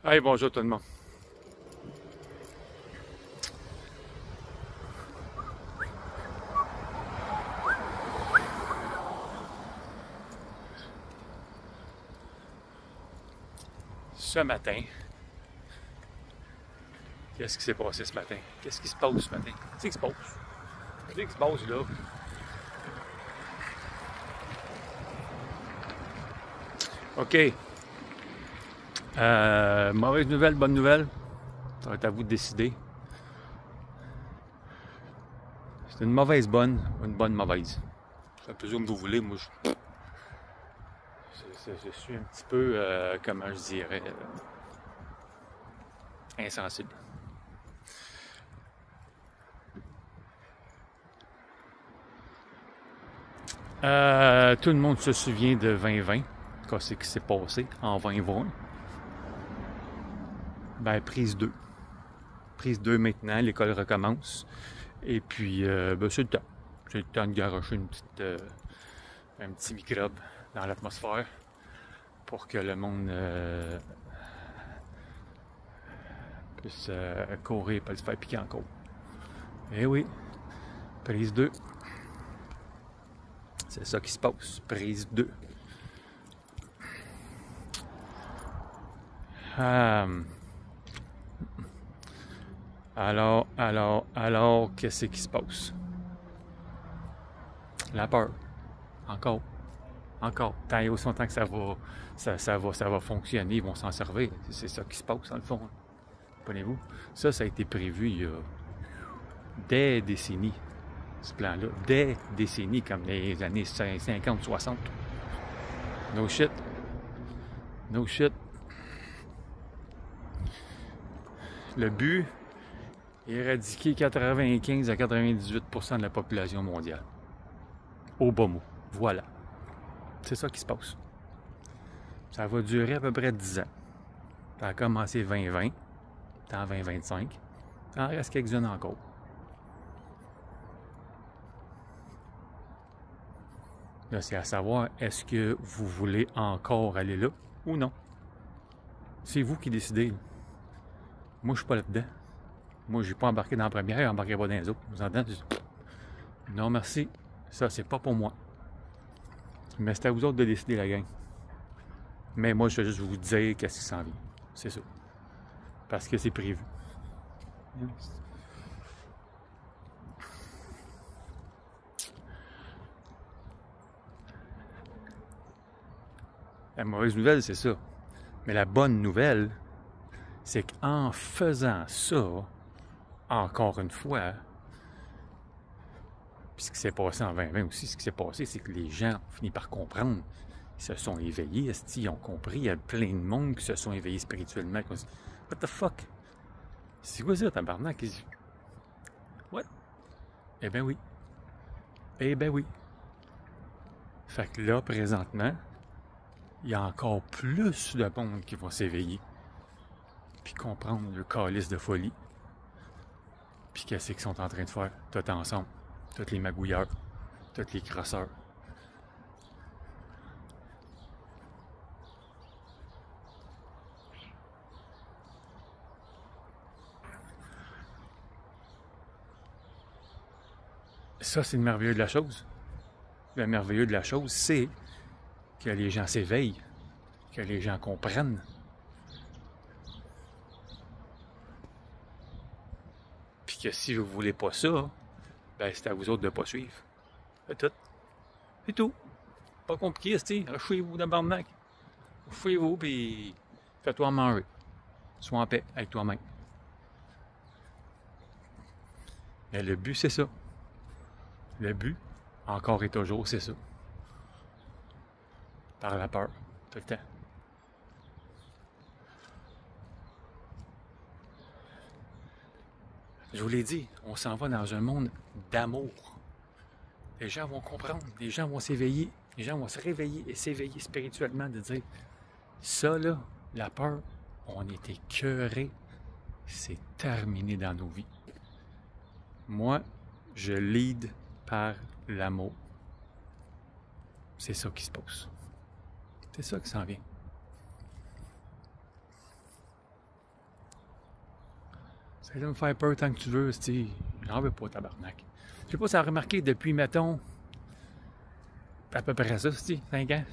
Hey, bonjour tout le monde. Ce matin, qu'est-ce qui s'est passé ce matin? Qu'est-ce qui se passe ce matin? Qu'est-ce qui se passe? Qu'est-ce qui se passe là? OK. Mauvaise nouvelle, bonne nouvelle. Ça va être à vous de décider. C'est une mauvaise bonne ou une bonne mauvaise. C'est un peu comme vous voulez. Moi, je suis un petit peu, comment je dirais, insensible. Tout le monde se souvient de 2020. Qu'est-ce qui s'est passé en 2020? Ben, prise 2. Prise 2 maintenant, l'école recommence. Et puis, ben, c'est le temps. C'est le temps de garocher un petit microbe dans l'atmosphère pour que le monde puisse courir et pas se faire piquer encore. Eh oui, prise 2. C'est ça qui se passe, prise 2. Alors, qu'est-ce qui se passe? La peur. Encore. Tant et aussi longtemps que ça va fonctionner, ils vont s'en servir. C'est ça qui se passe, dans le fond. Comprenez-vous? Ça a été prévu il y a des décennies, ce plan-là. Des décennies, comme les années 50, 60. No shit. No shit. Le but, éradiquer 95 à 98% de la population mondiale. Au bas mot. Voilà. C'est ça qui se passe. Ça va durer à peu près 10 ans. Ça a commencé 2020, en 2025. Il en reste quelques-unes encore. Là, c'est à savoir, est-ce que vous voulez encore aller là ou non? C'est vous qui décidez. Moi, je suis pas là-dedans. Moi, je n'ai pas embarqué dans la première, je n'embarquerai pas dans les autres. Vous entendez? Non, merci. Ça, c'est pas pour moi. Mais c'est à vous autres de décider, la gang. Mais moi, je vais juste vous dire qu'est-ce qui s'en vient. C'est ça. Parce que c'est prévu. La mauvaise nouvelle, c'est ça. Mais la bonne nouvelle, c'est qu'en faisant ça, encore une fois, puis ce qui s'est passé en 2020 aussi, ce qui s'est passé, c'est que les gens ont fini par comprendre. Ils se sont éveillés, ils ont compris. Il y a plein de monde qui se sont éveillés spirituellement. What the fuck? C'est quoi ça, tabarnak? What? Eh ben oui. Eh ben oui. Fait que là, présentement, il y a encore plus de monde qui vont s'éveiller. Puis comprendre le calice de folie. Puis qu'est-ce qu'ils sont en train de faire, tout ensemble. Tous les magouilleurs, tous les crosseurs. Ça, c'est le merveilleux de la chose. Le merveilleux de la chose, c'est que les gens s'éveillent, que les gens comprennent. Puis que si vous voulez pas ça, ben c'est à vous autres de pas suivre. C'est tout. C'est tout. Pas compliqué, c'est rechez-vous dans le barnac. Rechez-vous, puis fais-toi manger. Sois en paix avec toi-même. Mais le but, c'est ça. Le but, encore et toujours, c'est ça. Par la peur, tout le temps. Je vous l'ai dit, on s'en va dans un monde d'amour. Les gens vont comprendre, les gens vont s'éveiller, les gens vont se réveiller et s'éveiller spirituellement de dire ça là, la peur, on est écœuré, c'est terminé dans nos vies. Moi, je lead par l'amour. C'est ça qui se passe. C'est ça qui s'en vient. Ça va me faire peur tant que tu veux, c'ti. J'en veux pas, tabarnak. Je sais pas si ça a remarqué depuis, mettons, à peu près ça, c'ti, 5 ans.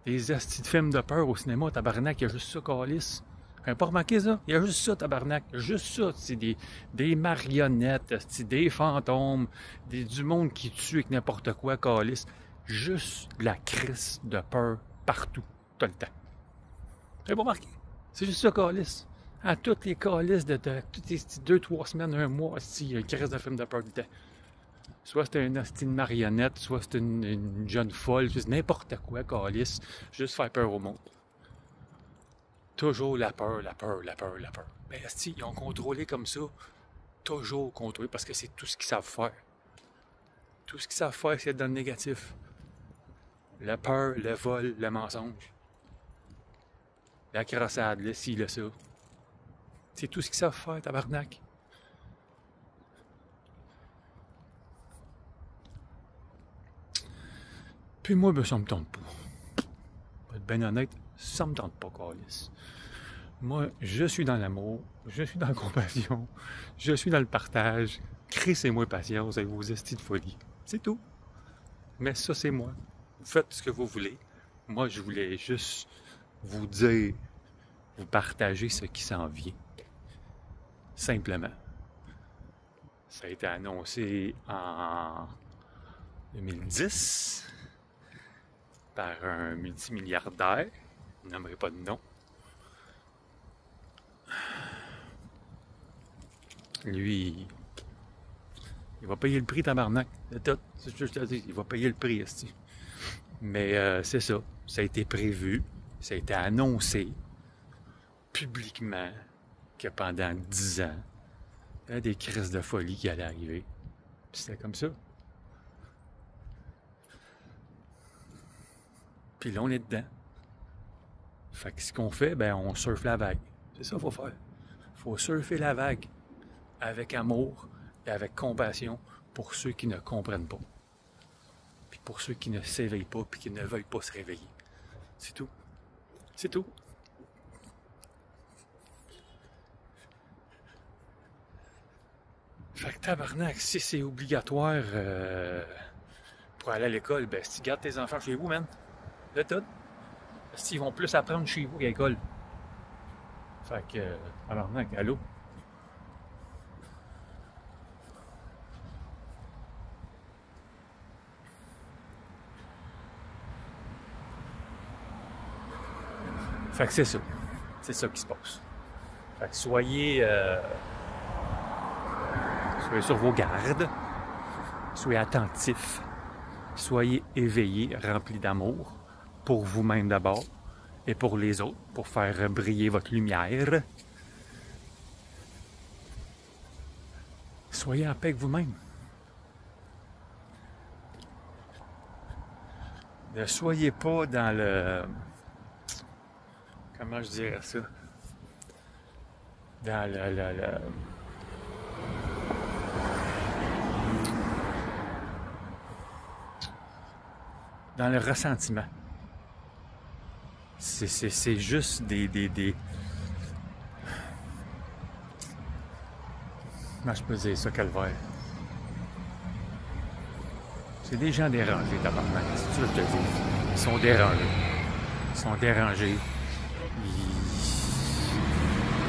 Des astis de films de peur au cinéma, tabarnak, il y a juste ça, câlisse. Vous n'avez pas remarqué ça? Il y a juste ça, tabarnak. Juste ça, c'est des marionnettes, des fantômes, du monde qui tue avec n'importe quoi, câlisse. Juste la crise de peur partout, tout le temps. Vous n'avez pas remarqué? C'est juste ça, câlisse. À toutes les câlisses de toutes les 2-3 semaines, un mois, il y a une crise de film de peur du temps. Soit c'est une marionnette, soit c'est une jeune folle, juste n'importe quoi, câlisse. Juste faire peur au monde. Toujours la peur, la peur, la peur, la peur. Ben, si, ils ont contrôlé comme ça. Toujours contrôlé, parce que c'est tout ce qu'ils savent faire. Tout ce qu'ils savent faire, c'est être dans le négatif. La peur, le vol, le mensonge. La crossade, le ci, le ça. C'est tout ce qu'ils savent faire, tabarnak. Puis moi, ben, ça me tente pas. Pour être bien honnête, ça me tente pas, câlisse. Moi, je suis dans l'amour, je suis dans la compassion, je suis dans le partage. Crissez-moi patience avec vos estis de folie. C'est tout. Mais ça, c'est moi. Faites ce que vous voulez. Moi, je voulais juste vous dire, vous partager ce qui s'en vient. Simplement. Ça a été annoncé en 2010 par un multimilliardaire. Je n'aimerais pas de nom. Lui, il va payer le prix, tabarnak. C'est tout. C'est ce que je te dis. Il va payer le prix, esti. Mais c'est ça. Ça a été prévu. Ça a été annoncé publiquement que pendant 10 ans, il y a des crises de folie qui allaient arriver. Puis c'était comme ça. Puis là, on est dedans. Fait que ce qu'on fait, ben on surfe la vague. C'est ça qu'il faut faire. Il faut surfer la vague avec amour et avec compassion pour ceux qui ne comprennent pas. Puis pour ceux qui ne s'éveillent pas puis qui ne veulent pas se réveiller. C'est tout. C'est tout. Fait que tabarnak, si c'est obligatoire pour aller à l'école, ben si tu gardes tes enfants chez vous, man, de tout. S'ils vont plus apprendre chez vous qu'à l'école. Fait que, tabarnak, allô? Fait que c'est ça. C'est ça qui se passe. Fait que soyez sur vos gardes. Soyez attentifs. Soyez éveillés, remplis d'amour. Pour vous-même d'abord. Et pour les autres. Pour faire briller votre lumière. Soyez en paix avec vous-même. Ne soyez pas dans le... Comment je dirais ça? Dans dans le ressentiment. C'est juste des... Comment je peux dire ça, calvaire? C'est des gens dérangés, tabarnak. C'est ça que je te dis. Ils sont dérangés. Ils sont dérangés.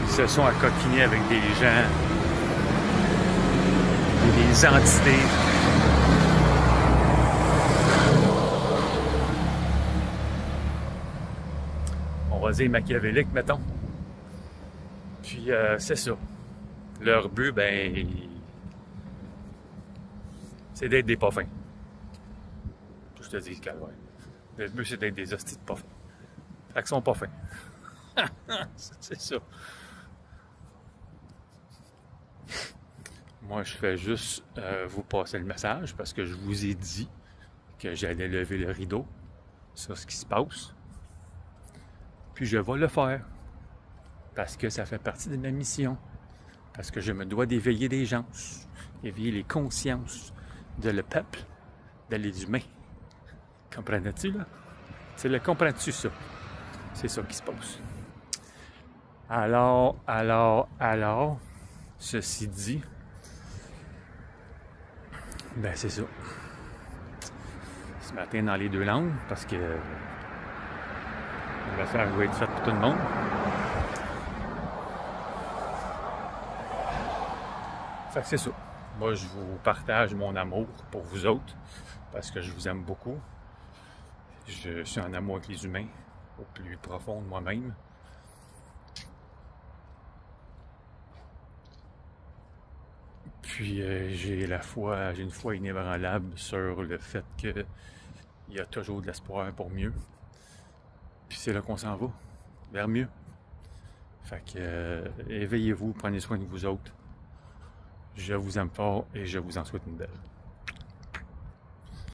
Ils se sont accoquinés avec des gens, des entités. On va dire machiavéliques, mettons. Puis c'est ça. Leur but, ben, c'est d'être des pas fins. Je te dis, calvaire. Le but, c'est d'être des hosties de pas fins. Fait qu'ils sont pas fins. C'est ça. Moi, je fais juste vous passer le message parce que je vous ai dit que j'allais lever le rideau sur ce qui se passe. Puis je vais le faire parce que ça fait partie de ma mission. Parce que je me dois d'éveiller les gens, éveiller les consciences de le peuple, de les humains. Comprends-tu, là? C'est le comprends-tu, ça? C'est ça qui se passe. Alors, ceci dit, ben c'est ça. Ce matin dans les deux langues, parce que l'affaire va être faite pour tout le monde. Fait que c'est ça. Moi, je vous partage mon amour pour vous autres, parce que je vous aime beaucoup. Je suis en amour avec les humains, au plus profond de moi-même. Puis j'ai une foi inébranlable sur le fait qu'il y a toujours de l'espoir pour mieux. Puis c'est là qu'on s'en va, vers mieux. Fait que éveillez-vous, prenez soin de vous autres. Je vous aime fort et je vous en souhaite une belle.